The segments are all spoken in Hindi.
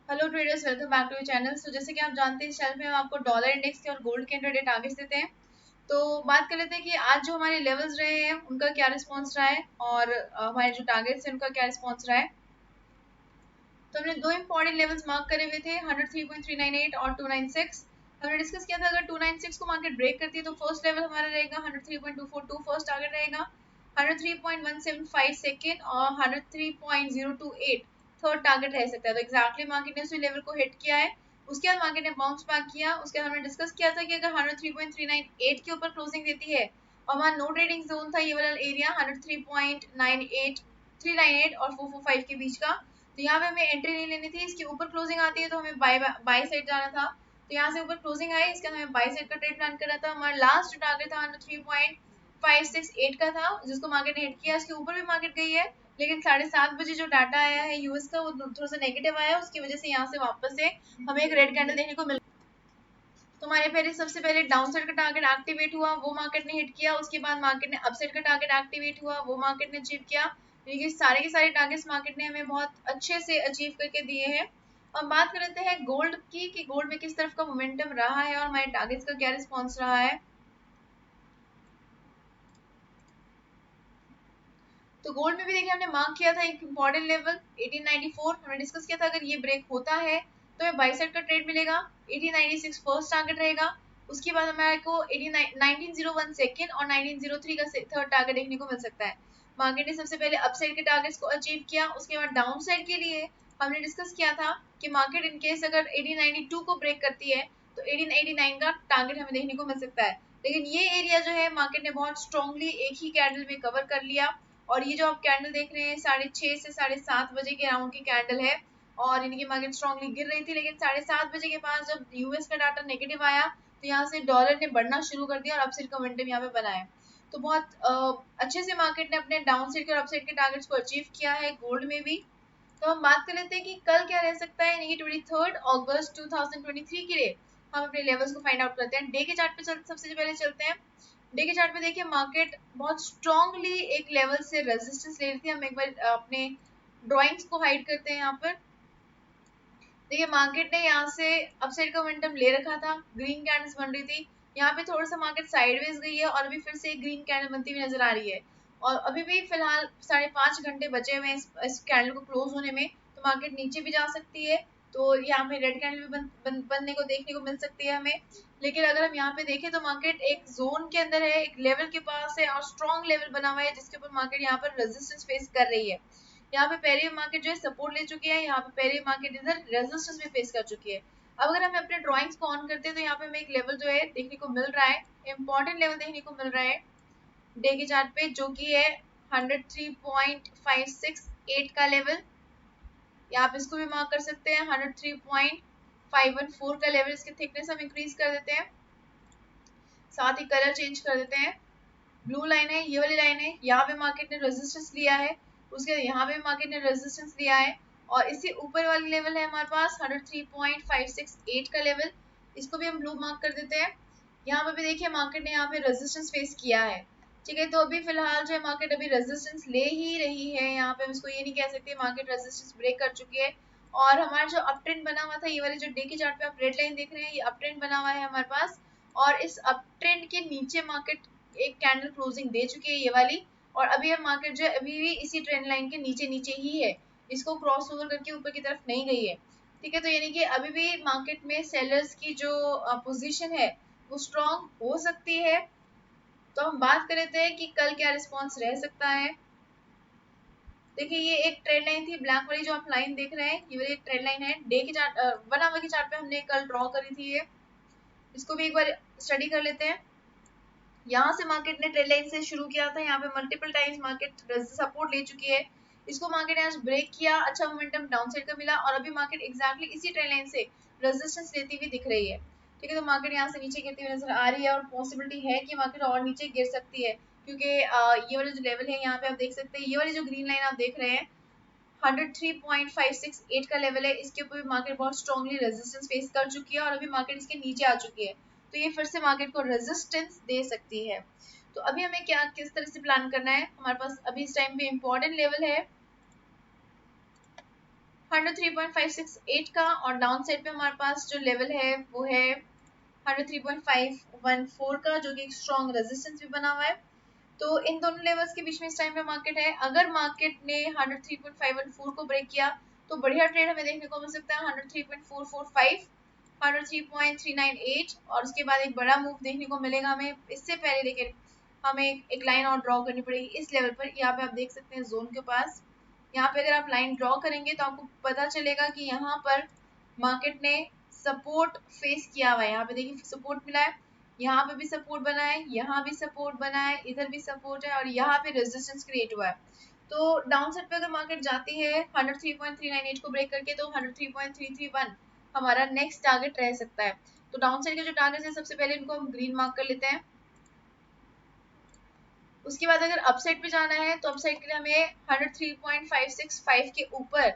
Hello traders, welcome back to your channel. तो जैसे कि आप जानते हैं, इस चैनल पे हम आपको डॉलर इंडेक्स के और गोल्ड के इंट्राडे टारगेट्स देते हैं। तो बात कर लेते हैं कि आज जो हमारे लेवल्स रहे हैं उनका क्या रिस्पॉन्स रहा है और हमारे जो टारगेट्स हैं उनका क्या रिस्पॉन्स रहा है। तो हमने दो इंपॉर्टेंट लेवल्स मार्क करे हुए थे, 103.398 और 296। हमने डिस्कस किया था अगर 296 को मार्केट ब्रेक करती है तो फर्स्ट लेवल हमारा रहेगा 103.242, फर्स्ट टारगेट रहेगा 103.175 सेकेंड और 103.028 थर्ड टारगेट रह सकता है। तो एक्जैक्टली मार्केट ने उसी लेवल को हिट किया है। उसके बाद मार्केट ने बाउंस बैक किया। उसके बाद हमने डिस्कस किया था कि अगर 103.398 के ऊपर क्लोजिंग देती है और हमारा नो ट्रेडिंग जोन था ये वाला एरिया 103.98 398 और 445 के बीच का, तो यहाँ पे हमें एंट्री नहीं लेनी थी। इसके ऊपर क्लोजिंग आती है तो हमें बाय साइड जाना था। तो यहाँ से ऊपर क्लोजिंग आई, इसके बाद हमें बाय साइड का ट्रेड प्लान करना था। हमारा लास्ट टारगेट था 103.568 का था, जिसको मार्केट ने हिट किया। इसके ऊपर भी मार्केट गई है, लेकिन 7:30 बजे जो डाटा आया है यूएस का वो थोड़ा सा नेगेटिव आया, उसकी वजह से यहाँ से वापस से हमें एक रेड कैंडल देखने को मिल। तो हमारे पहले सबसे पहले डाउन साइड का टारगेट एक्टिवेट हुआ, वो मार्केट ने हिट किया। उसके बाद मार्केट ने अपसाइड का टारगेट एक्टिवेट हुआ, वो मार्केट ने अचीव किया। क्योंकि सारे के सारे टारगेट्स मार्केट ने हमें बहुत अच्छे से अचीव करके दिए हैं। अब बात कर लेते हैं गोल्ड की कि गोल्ड में किस तरफ का मोमेंटम रहा है और हमारे टारगेट्स का क्या रिस्पॉन्स रहा है। तो गोल्ड में भी देखिए हमने मार्क किया था एक इंपॉर्टेंट लेवल 1894। हमने डिस्कस किया था अगर ये ब्रेक होता है तो हमें बाई साइड का ट्रेड मिलेगा। 1896 फर्स्ट टारगेट रहेगा। उसके बाद हमारे को 1901 सेकेंड और 1903 का थर्ड टारगेट देखने को मिल सकता है। मार्केट ने सबसे पहले अपसाइड के टारगेट्स को अचीव किया। उसके बाद डाउन साइड के लिए हमने डिस्कस किया था कि मार्केट इनकेस अगर 1892 को ब्रेक करती है तो 1889 का टारगेट हमें देखने को मिल सकता है। लेकिन ये एरिया जो है मार्केट ने बहुत स्ट्रांगली एक ही कैंडल में कवर कर लिया। और ये जो आप कैंडल देख रहे हैं 6:30 से 7:30 बजे के अराउंड की कैंडल है और इनकी मार्केट स्ट्रांगली गिर रही थी, लेकिन 7:30 बजे के पास जब यूएस का डाटा नेगेटिव आया तो यहाँ से डॉलर ने बढ़ना शुरू कर दिया और अपसाइड का मोमेंटम यहाँ पे बनाया। तो बहुत अच्छे से मार्केट ने अपने डाउन साइड के और अपसाइड के टारगेट्स को अचीव किया है गोल्ड में भी। तो हम बात कर लेते हैं कि कल क्या रह सकता है, यानी कि 23 अगस्त 2023 के लिए हम अपने लेवल्स को फाइंड आउट करते हैं। डे के चार्ट पे सबसे पहले चलते हैं। डे के चार्ट पे देखिए मार्केट बहुत स्ट्रांगली एक लेवल से रेजिस्टेंस ले रही थी। हम एक बार अपने ड्राइंग्स को हाइड करते हैं। यहाँ पर देखिए मार्केट ने यहाँ से अपसाइड का मोमेंटम ले रखा था, ग्रीन कैंडल्स बन रही थी। यहाँ पे थोड़ा सा मार्केट साइडवेज गई है और अभी फिर से एक ग्रीन कैंडल बनती हुई नजर आ रही है। और अभी भी फिलहाल 5.5 घंटे बचे हुए हैं इस कैंडल को क्लोज होने में, तो मार्केट नीचे भी जा सकती है। तो यहाँ पे रेड कैंडल भी बनने को देखने को मिल सकती है हमें। लेकिन अगर हम यहाँ पे देखें तो मार्केट एक जोन के अंदर है, एक लेवल के पास है और स्ट्रॉन्ग लेवल बना हुआ है जिसके ऊपर मार्केट यहाँ पर रेजिस्टेंस फेस कर रही है। यहाँ पे पहले मार्केट जो है सपोर्ट ले चुकी है, यहाँ पे पहले मार्केट इधर रेजिस्टेंस भी फेस कर चुकी है। अब अगर हम अपने ड्राइंग्स को ऑन करते हैं तो यहाँ पे हमें एक लेवल जो है देखने को मिल रहा है, इंपॉर्टेंट लेवल देखने को मिल रहा है डे के चार्ट पे, जो कि है 103.568 का लेवल। या आप इसको भी मार्क कर सकते हैं 103.514 का लेवल। इसकी थिकनेस हम इंक्रीज कर देते हैं, साथ ही कलर चेंज कर देते हैं। ब्लू लाइन है, ये वाली लाइन है, यहाँ पे मार्केट ने रेजिस्टेंस लिया है। उसके यहाँ पे मार्केट ने रेजिस्टेंस लिया है और इससे ऊपर वाली लेवल है हमारे पास 103.568 का लेवल। इसको भी हम ब्लू मार्क कर देते हैं। यहाँ पे भी देखिए मार्केट ने यहाँ पे रेजिस्टेंस फेस किया है। ठीक है, तो अभी फिलहाल जो है मार्केट अभी रेजिस्टेंस ले ही रही है। यहाँ पे हम इसको ये नहीं कह सकते मार्केट रेजिस्टेंस ब्रेक कर चुकी है। और हमारा जो अप ट्रेंड बना हुआ था, ये वाले जो डे के चार्ट पे आप रेड लाइन देख रहे हैं, ये अप ट्रेंड बना हुआ है हमारे पास। और इस अप ट्रेंड के नीचे मार्केट एक कैंडल क्लोजिंग दे चुकी है, ये वाली। और अभी हम मार्केट जो है अभी भी इसी ट्रेंड लाइन के नीचे नीचे ही है, इसको क्रॉस ओवर करके ऊपर की तरफ नहीं गई है। ठीक है, तो यानी कि अभी भी मार्केट में सेलर्स की जो पोजीशन है वो स्ट्रांग हो सकती है। तो हम बात कर लेते हैं कि कल क्या रिस्पॉन्स रह सकता है। देखिए ये एक ट्रेंड लाइन थी, ब्लैक वाली जो आप लाइन देख रहे हैं, ये वाली एक ट्रेंड लाइन है। डे के चार्ट 1 आवर के चार्ट पे हमने कल ड्रॉ करी थी ये, इसको भी एक बार स्टडी कर लेते हैं। यहाँ से मार्केट ने ट्रेंड लाइन से शुरू किया था, यहाँ पे मल्टीपल टाइम्स मार्केट सपोर्ट ले चुकी है। इसको मार्केट ने आज ब्रेक किया, अच्छा मोमेंटम डाउन साइड का मिला और अभी मार्केट एग्जैक्टली इसी ट्रेंड लाइन से रेजिस्टेंस लेती हुई दिख रही है। ठीक है, तो मार्केट यहाँ से नीचे गिरती हुई नजर आ रही है और पॉसिबिलिटी है कि मार्केट और नीचे गिर सकती है, क्योंकि ये वाला जो लेवल है यहाँ पे आप देख सकते हैं, ये वाली जो ग्रीन लाइन आप देख रहे हैं 103.568 का लेवल है, इसके ऊपर भी मार्केट बहुत स्ट्रांगली रेजिस्टेंस फेस कर चुकी है और अभी मार्केट इसके नीचे आ चुकी है। तो ये फिर से मार्केट को रेजिस्टेंस दे सकती है। तो अभी हमें क्या किस तरह से प्लान करना है, हमारे पास अभी इस टाइम पे इम्पोर्टेंट लेवल है 103.568 का, और डाउन साइड पे हमारे पास जो लेवल है वो है 103.514 का, जो कि एक स्ट्रॉन्ग रेजिस्टेंस भी बना हुआ है। तो इन दोनों लेवल्स के बीच में इस टाइम पे मार्केट है। अगर मार्केट ने 103.514 को ब्रेक किया तो बढ़िया ट्रेड हमें देखने को मिल सकता है 103.445, 103.398, और उसके बाद एक बड़ा मूव देखने को मिलेगा हमें। इससे पहले लेकिन हमें एक लाइन और ड्रॉ करनी पड़ेगी इस लेवल पर। यहाँ पे आप देख सकते हैं जोन के पास, यहाँ पे अगर आप लाइन ड्रॉ करेंगे तो आपको पता चलेगा कि यहाँ पर मार्केट ने सपोर्ट फेस किया हुआ है। यहाँ पे देखिए सपोर्ट मिला है, यहाँ पे भी सपोर्ट बना है, यहाँ भी सपोर्ट बना है, इधर भी सपोर्ट है, और यहाँ पे रेजिस्टेंस क्रिएट हुआ है। तो डाउन साइड पे अगर मार्केट जाती है 103.398 को ब्रेक करके तो 103.331 हमारा नेक्स्ट टारगेट रह सकता है। तो डाउन साइड के जो टारगेट है सबसे पहले इनको हम ग्रीन मार्क कर लेते हैं। उसके बाद अगर अपसाइड पे जाना है तो अपसाइड के लिए हमें 103.565 के ऊपर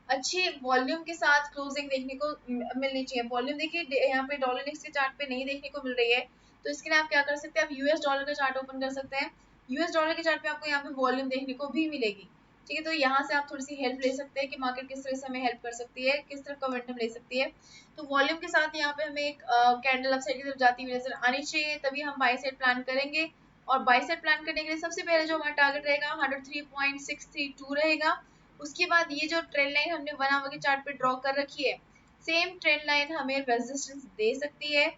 अच्छी वॉल्यूम के साथ क्लोजिंग देखने को मिलनी चाहिए। वॉल्यूम देखिए यहाँ पे डॉलर इंडेक्स के चार्ट पे नहीं देखने को मिल रही है, तो इसके लिए आप क्या कर सकते हैं, आप यूएस डॉलर का चार्ट ओपन कर सकते हैं। यूएस डॉलर के चार्ट पे आपको यहाँ पे वॉल्यूम देखने को भी मिलेगी। ठीक है, तो यहाँ से आप थोड़ी सी हेल्प ले सकते हैं कि मार्केट किस तरह से हमें हेल्प कर सकती है, किस तरह का मोमेंटम ले सकती है। तो वॉल्यूम के साथ यहाँ पे हमें एक कैंडल अपसाइड की तरफ जाती हुई नजर आनी चाहिए, तभी हम बाई साइड प्लान करेंगे। और बाई साइड प्लान करने के लिए सबसे पहले जो हमारा टारगेट रहेगा 103.632 रहेगा। उसके बाद ये जो ट्रेंड लाइन हमने 1 आवर के चार्ट पे ड्रॉ कर रखी है, सेम ट्रेंड लाइन हमें रेजिस्टेंस दे सकती है।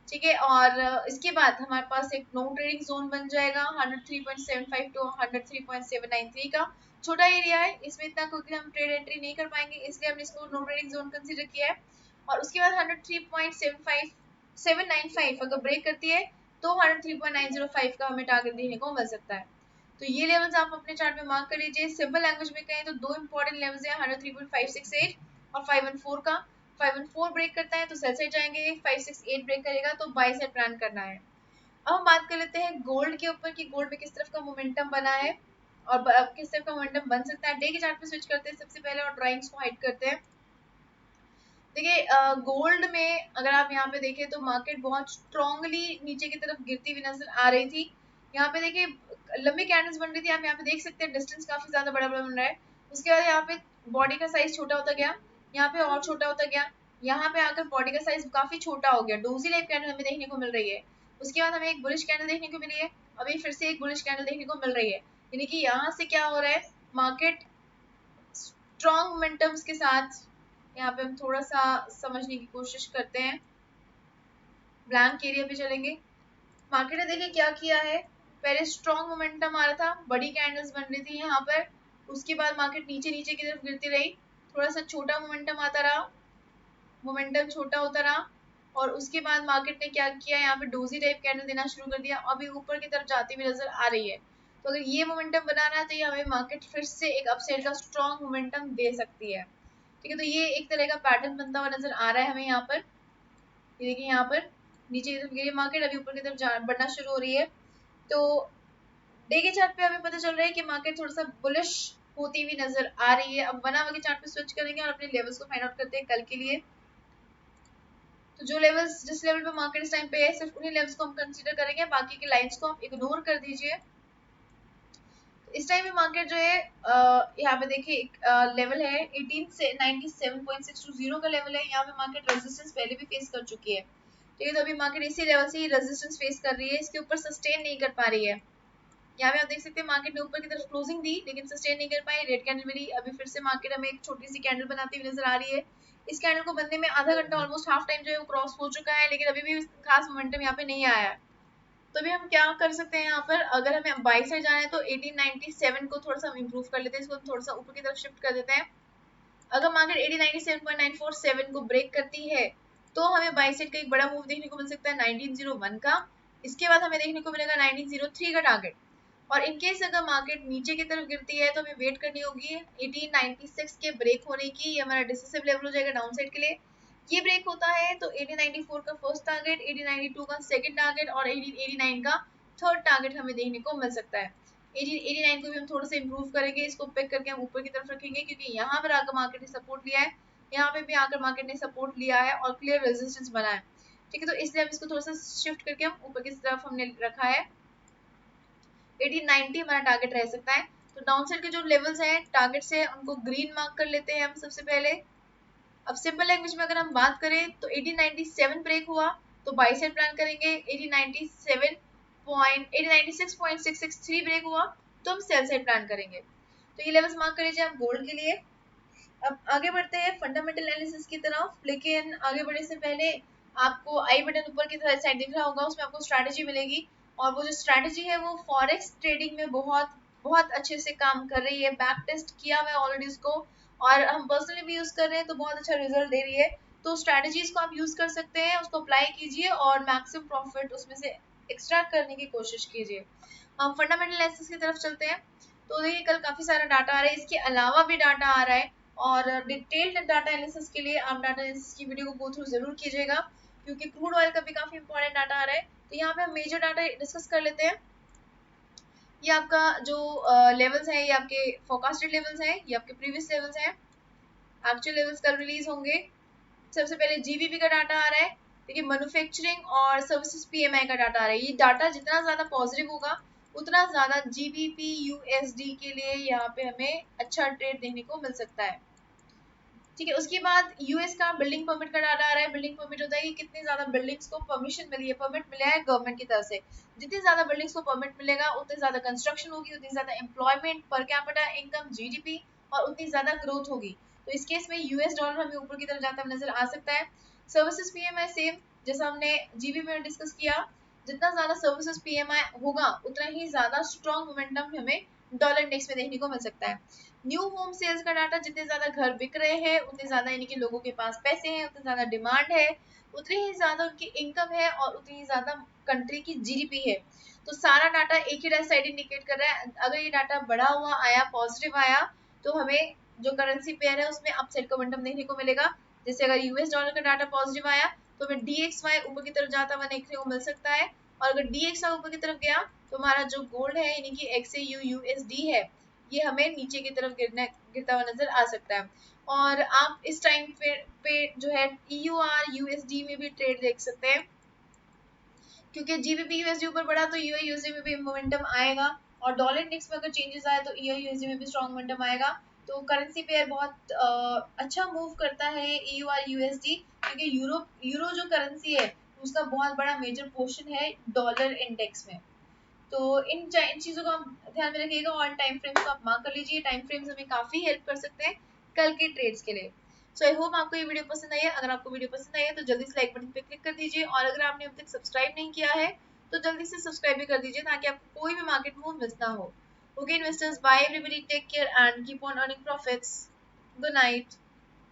ठीक है, और इसके बाद हमारे पास एक नो ट्रेडिंग जोन बन जाएगा 103.75 टू 103.793 का। छोटा एरिया है, इसमें इतना क्विकली हम ट्रेड एंट्री नहीं कर पाएंगे, इसलिए हमने इसको नो ट्रेडिंग जोन कंसीडर किया है। और उसके बाद 103.795 अगर ब्रेक करती है तो 103.905 का हमें टारगेट देखने को मिल सकता है। तो ये लेवल्स आप अपने चार्ट में मार्क कर लीजिए। सिंपल लैंग्वेज में कहें तो दो इंपॉर्टेंट लेवल्स हैं 103.568 और 514 का। 514 ब्रेक करता है तो सेल साइड जाएंगे, 568 ब्रेक करेगा तो बाय साइड प्लान करना है। अब हम बात कर लेते हैं गोल्ड के ऊपर कि गोल्ड में किस तरफ का मोमेंटम बना है और किस तरफ का मोमेंटम बन सकता है। डे के चार्ट पे स्विच करते हैं सबसे पहले और ड्राइंग्स को हाइड करते हैं। देखिए गोल्ड में अगर आप यहाँ पे देखें तो मार्केट बहुत स्ट्रांगली नीचे की तरफ गिरती हुई नजर आ रही थी। यहाँ पे देखिए लंबी कैंडल्स बन रही थी, आप यहाँ पे देख सकते हैं डिस्टेंस काफी ज्यादा बड़ा बड़ा बन रहा है। उसके बाद यहाँ पे बॉडी का साइज छोटा होता गया, यहाँ पे और छोटा होता गया, यहाँ पे आकर बॉडी का साइज काफी छोटा हो गया। डोजी लाइफ कैंडल हमें देखने को मिल रही है। उसके बाद हमें एक बुलिश कैंडल देखने को मिली है, अभी फिर से एक बुलिश कैंडल देखने को मिल रही है। यानी कि यहाँ से क्या हो रहा है, मार्केट स्ट्रॉन्ग मोमेंटम्स के साथ, यहाँ पे हम थोड़ा सा समझने की कोशिश करते हैं, ब्लैंक एरिया पे चलेंगे। मार्केट ने देखिए क्या किया है, पहले स्ट्रॉन्ग मोमेंटम आ रहा था, बड़ी कैंडल्स बन रही थी यहाँ पर। उसके बाद मार्केट नीचे नीचे की तरफ गिरती रही, थोड़ा सा छोटा मोमेंटम आता रहा, मोमेंटम छोटा होता रहा, और उसके बाद मार्केट ने क्या किया, यहाँ पे डोजी टाइप कैंडल देना शुरू कर दिया, अभी ऊपर की तरफ जाती हुई नजर आ रही है। तो अगर ये मोमेंटम बनाना है तो ये हमें मार्केट फिर से एक अपसाइड का स्ट्रॉन्ग मोमेंटम दे सकती है। ठीक है, तो ये एक तरह का पैटर्न बनता हुआ नजर आ रहा है हमें यहाँ पर। ये देखिए यहाँ पर नीचे की तरफ गिरी मार्केट, अभी ऊपर की तरफ बढ़ना शुरू हो रही है। तो डे के चार्ट पे हमें पता चल रहा है कि मार्केट थोड़ा सा बुलिश होती हुई नजर आ रही है। अब 1 आवर के चार्ट पे स्विच करेंगे और अपने लेवल्स को फाइंड आउट करते हैं कल के लिए। तो जो लेवल्स जिस लेवल पे मार्केट इस टाइम पे है सिर्फ उन्हीं लेवल्स को हम कंसीडर करेंगे, बाकी के लाइंस को आप इग्नोर कर दीजिए। इस टाइम में मार्केट जो है यहाँ पे देखिए एक लेवल है 18 से 97.620 का लेवल है। यहाँ पे मार्केट रेजिस्टेंस पहले भी फेस कर चुकी है। ठीक है, तो अभी मार्केट इसी लेवल से ही रेजिस्टेंस फेस कर रही है, इसके ऊपर सस्टेन नहीं कर पा रही है। यहाँ पे आप देख सकते हैं मार्केट ने ऊपर की तरफ क्लोजिंग दी लेकिन सस्टेन नहीं कर पाई, रेड कैंडल मिली। अभी फिर से मार्केट हमें एक छोटी सी कैंडल बनाती हुई नजर आ रही है। इस कैंडल को बनने में आधा घंटा ऑलमोस्ट हाफ टाइम जो है वो क्रॉस हो चुका है, लेकिन अभी भी खास मोमेंटम यहाँ पे नहीं आया है। तो अभी हम क्या कर सकते हैं, यहाँ पर अगर हमें बाई साइड जाना है तो 1897 को थोड़ा सा हम इंप्रूव कर लेते हैं, इसको थोड़ा सा ऊपर की तरफ शिफ्ट कर देते हैं। अगर मार्केट 1897.947 को ब्रेक करती है तो हमें बाई साइड का एक बड़ा मूव देखने को मिल सकता है 1901 का। इसके बाद हमें देखने को मिलेगा 1903 का टारगेट। और इनकेस अगर मार्केट नीचे की तरफ गिरती है तो हमें वेट करनी होगी 1896 के ब्रेक होने की, ये हमारा डिसिसिव लेवल हो जाएगा डाउन साइड के लिए। ये ब्रेक होता है तो 1894 का फर्स्ट टारगेट, 1892 का सेकंड टारगेट और 1889 का थर्ड टारगेट हमें देखने को मिल सकता है। 1889 को भी हम थोड़ा सा इंप्रूव करेंगे, इसको पिक करके हम ऊपर की तरफ रखेंगे क्योंकि यहाँ पर आकर मार्केट ने सपोर्ट लिया है, यहाँ पे भी आकर मार्केट ने सपोर्ट लिया है और क्लियर रेजिस्टेंस बना है। ठीक है, तो इसलिए हम इसको थोड़ा सा शिफ्ट करके हम ऊपर की तरफ हमने रखा है। 1890 हमारा टारगेट रह सकता है। तो डाउन साइड के जो लेवल्स हैं टारगेट्स है उनको ग्रीन मार्क कर लेते हैं हम सबसे पहले। अब सिंपल लैंग्वेज में अगर हम बात करें तो 1897 ब्रेक हुआ तो बाई साइड प्लान करेंगे। 1896.663 ब्रेक हुआ तो हम सेल साइड प्लान करेंगे। तो ये लेवल्स मार्क कर लीजिए आप गोल्ड के लिए। अब आगे बढ़ते हैं फंडामेंटल एनालिसिस की तरफ, लेकिन आगे बढ़ने से पहले आपको आई बटन ऊपर की तरफ साइड दिख रहा होगा, उसमें आपको स्ट्रैटेजी मिलेगी और वो जो स्ट्रैटेजी है वो फॉरेक्स ट्रेडिंग में बहुत बहुत अच्छे से काम कर रही है। बैक टेस्ट किया हुआ है ऑलरेडी उसको और हम पर्सनली भी यूज कर रहे हैं तो बहुत अच्छा रिजल्ट दे रही है। तो स्ट्रैटेजीज को आप यूज कर सकते हैं, उसको अप्लाई कीजिए और मैक्सिमम प्रॉफिट उसमें से एक्सट्रैक्ट करने की कोशिश कीजिए। हम फंडामेंटल एनालिसिस की तरफ चलते हैं। तो देखिए कल काफी सारा डाटा आ रहा है, इसके अलावा भी डाटा आ रहा है और डिटेल्ड डाटा एनालिसिस के लिए आप डाटा एनालिसिस की वीडियो को गो थ्रू जरूर कीजिएगा क्योंकि क्रूड ऑयल का भी काफी इंपॉर्टेंट डाटा आ रहा है। तो यहाँ पे हम मेजर डाटा डिस्कस कर लेते हैं। ये आपका जो लेवल्स है, ये आपके फोरकास्टेड लेवल्स हैं, ये आपके प्रीवियस लेवल्स हैं, एक्चुअल लेवल्स कल रिलीज होंगे। सबसे पहले जीबीपी का डाटा आ रहा है। देखिए मैन्युफैक्चरिंग और सर्विसेज पीएमआई का डाटा आ रहा है। ये डाटा जितना ज्यादा पॉजिटिव होगा उतना ज्यादा जीबीपी यूएसडी के लिए यहाँ पे हमें अच्छा ट्रेड देखने को मिल सकता है। ठीक है, उसके बाद यूएस का बिल्डिंग परमिट का डाटा आ रहा है। बिल्डिंग परमिट होता है कि कितनी ज्यादा बिल्डिंग्स को परमिशन मिली है, परमिट मिला है गवर्नमेंट की तरफ से। जितनी ज्यादा बिल्डिंग्स को परमिट मिलेगा उतनी ज्यादा कंस्ट्रक्शन होगी, उतनी ज्यादा employment, per capita income, GDP और उतनी ज्यादा ग्रोथ होगी। तो इस केस में यूएस डॉलर हमें ऊपर की तरफ जाता हुआ नजर आ सकता है। सर्विसेज पीएमआई सेम जैसा हमने जीबी में डिस्कस किया, जितना ज्यादा सर्विसेज पीएमआई होगा उतना ही ज्यादा स्ट्रॉन्ग मोमेंटम हमें डॉलर इंडेक्स में देखने को मिल सकता है। न्यू होम सेल्स का डाटा, जितने ज्यादा घर बिक रहे हैं उतने ज्यादा यानी कि लोगों के पास पैसे हैं, उतनी ज्यादा डिमांड है, उतनी ही ज्यादा उनकी इनकम है और उतनी ही ज्यादा कंट्री की जीडीपी है। तो सारा डाटा एक ही साइड इंडिकेट कर रहा है। अगर ये डाटा बढ़ा हुआ आया, पॉजिटिव आया, तो हमें जो करेंसी पेयर है उसमें अपसाइड का मोमेंटम देखने को मिलेगा। जैसे अगर यूएस डॉलर का डाटा पॉजिटिव आया तो हमें डीएक्सवाई ऊपर की तरफ जाता हुआ देखने को मिल सकता है और अगर डीएक्सवाई ऊपर की तरफ गया तो हमारा जो गोल्ड है यानी कि एक्सएयू यूएसडी है ये हमें नीचे की तरफ गिरता हुआ नजर आ सकता है। और आप इस टाइम पे जो है ईयूआर यूएसडी में भी ट्रेड देख सकते हैं क्योंकि जीबीपी यूएसडी ऊपर बढ़ा तो यूआई यूएसडी में भी मोमेंटम आएगा और डॉलर इंडेक्स में अगर चेंजेस आए तो ईयूआई यूएसडी में भी स्ट्रॉन्ग मोमेंटम आएगा। तो करेंसी पेयर बहुत अच्छा मूव करता है ईयूआर यूएसडी क्योंकि यूरो जो करेंसी है उसका बहुत बड़ा मेजर पोर्शन है डॉलर इंडेक्स में। तो इन चीजों को आप ध्यान में रखिएगा और टाइम फ्रेम्स को आप मार्क कर लीजिए। टाइम फ्रेम्स हमें काफी हेल्प कर सकते हैं कल के ट्रेड्स के लिए। सो आई होप आपको ये वीडियो पसंद आई है। अगर आपको वीडियो पसंद आई है तो जल्दी से लाइक बटन पे क्लिक कर दीजिए और अगर आपने अभी तक सब्सक्राइब नहीं किया है तो जल्दी से सब्सक्राइब भी कर दीजिए ताकि आपको कोई भी मार्केट मूव मिस ना हो। Okay investors, bye everybody, take care and keep on earning profits. Good night.